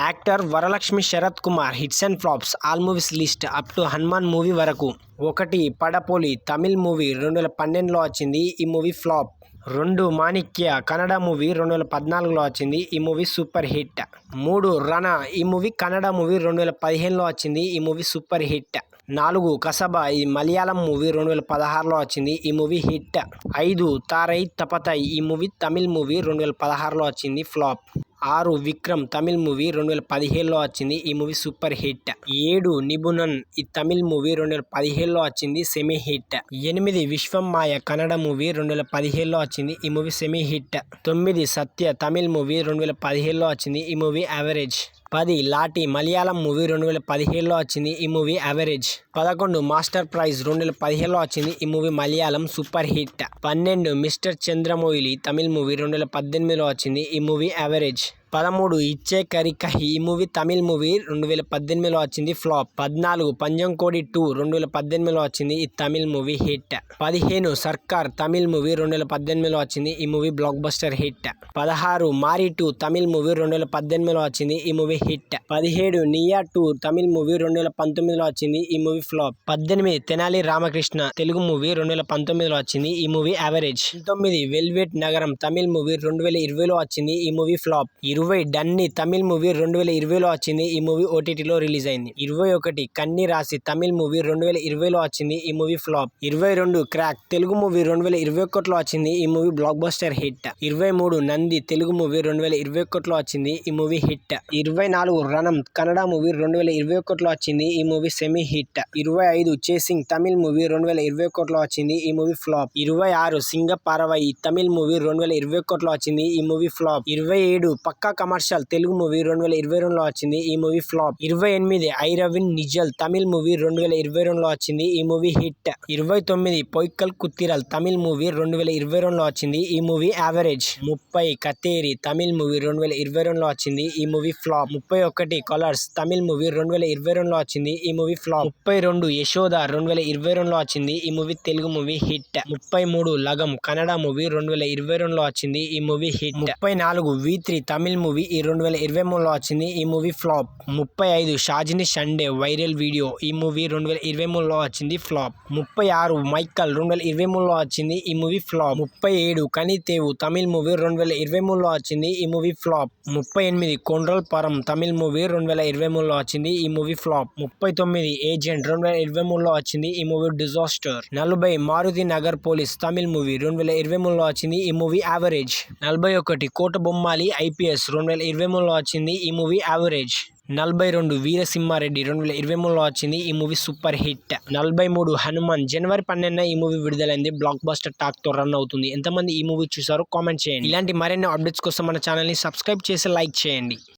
Actor Varalakshmi Sarath Kumar hits and flops all movies list up to Hanuman movie వరకు. 1 Podaa Podi Tamil movie 2012లో వచ్చింది, ఈ movie flop. 2 Maanikya Kannada movie 2014లో వచ్చింది, ఈ మూవీ సూపర్ హిట్. 3 రణ ఈ మూవీ కన్నడ మూవీ 2015లో వచ్చింది, ఈ మూవీ సూపర్ హిట్. 4 కసబా ఈ మలయాళం మూవీ 2016లో వచ్చింది, ఈ మూవీ హిట్. 5 తారై తపతై ఈ మూవీ తమిళ్ మూవీ 2016లో వచ్చింది, ఫ్లాప్. 6 విక్రమ్ తమిళ్ మూవీ 2017లో వచ్చింది, ఈ మూవీ సూపర్ హిట్. 7 నిబుణన్ ఈ తమిళ్ మూవీ 2017లో వచ్చింది, semi hit. 8 Vishwam Maya Kannada movie 2017లో వచ్చింది, ఈ movie semi hit. 9 Sathya Tamil movie 2017లో వచ్చింది, ఈ మూవీ యావరేజ్. 10 లాటి మలయాళం మూవీ 2017లో వచ్చింది, ఈ మూవీ యావరేజ్. 11 మాస్టర్ ప్రైజ్ 2017లో వచ్చింది, ఈ movie Malayalam super hit. 12 mister Chandramouli Tamil movie 2018లో వచ్చింది, ఈ మూవీ యావరేజ్. 13 ఇచ్చే కరికహి ఈ మూవీ తమిళ్ మూవీ 2018లో వచ్చింది, ఫ్లాప్. 14 పంజంకోడి 2 2018లో వచ్చింది, ఈ తమిళ్ మూవీ హిట్. 15 సర్కార్ తమిళ్ మూవీ 2018లో వచ్చింది, ఈ మూవీ బ్లాక్ బస్టర్ హిట్. 16 మారి 2 తమిళ్ మూవీ 2018లో వచ్చింది, ఈ movie hit. 17 Neeya 2 Tamil movie 2019లో వచ్చింది, ఈ movie flop. 18 Tenali Ramakrishna Telugu movie 2019లో వచ్చింది, ఈ మూవీ యావరేజ్. 19 వెల్వెట్ నగరం తమిళ్ మూవీ 2020లో వచ్చింది, ఈ మూవీ ఫ్లాప్. 20 డన్నీ తమిళ్ మూవీ 2020లో వచ్చింది, ఈ మూవీ ఓటీటీలో రిలీజ్ అయింది. 21 కన్ని రాసి తమిళ్ మూవీ 2020లో వచ్చింది, ఈ movie flop. 22 crack Telugu movie 2021లో వచ్చింది, ఈ movie blockbuster hit. 23 Nandi Telugu movie 2021లో వచ్చింది, ఈ movie hit. 24 Ranam Kannada movie 2021లో వచ్చింది, ఈ movie semi hit. 25 chasing Tamil movie 2021లో వచ్చింది, ఈ movie flop. 26 Singaparavai Tamil movie 2021లో వచ్చింది, ఈ movie flop. 27 pakka commercial Telugu movie 2022లో వచ్చింది, ఈ movie flop. 28 Iravin Nizhal Tamil movie 2022లో వచ్చింది, ఈ movie hit. 29 Poikkal Kuthirai Tamil movie 2022లో వచ్చింది, ఈ movie average. 30 Katteri Tamil movie 2022లో వచ్చింది, ఈ movie flop. 31 colours Tamil movie 2022లో వచ్చింది, ఈ మూవీ ఫ్లాప్. 32 యశోద 2022లో వచ్చింది, ఈ movie Telugu movie hit. 33 Lagam Kannada movie 2022లో వచ్చింది, ఈ movie hit. 34 V3 Tamil movie 2023లో వచ్చింది, ఈ movie flop. 35 Shazini Shinde viral video ఈ మూవీ 2023లో వచ్చింది, ఫ్లాప్. 36 మైకల్ 2023లో వచ్చింది, ఈ మూవీ ఫ్లాప్. 37 కనితేవు తమిళ్ మూవీ 2023లో వచ్చింది, ఈ మూవీ ఫ్లాప్. 38 కొండ్రల్ పరం తమిళ్ మూవీ 2023లో వచ్చింది, ఈ మూవీ ఫ్లాప్. 39 ఏజెంట్ 2023లో వచ్చింది, ఈ movie disaster. 40 Maruti Nagar police Tamil movie 2023లో వచ్చింది, ఈ మూవీ యావరేజ్. 41 కోట బొమ్మాలి ఐపీఎస్ 2023లో వచ్చింది, ఈ మూవీ యావరేజ్. 42 వీరసింహారెడ్డి 2023లో వచ్చింది, ఈ మూవీ సూపర్ హిట్. 43 హనుమాన్ జనవరి 12న ఈ మూవీ విడుదలైంది, బ్లాక్ బస్టర్ టాక్ తో రన్ అవుతుంది. ఎంతమంది ఈ మూవీ చూసారో కామెంట్ చేయండి. ఇలాంటి మరిన్ని అప్డేట్స్ కోసం మన ఛానల్ ని సబ్స్క్రైబ్ చేసి లైక్ చేయండి.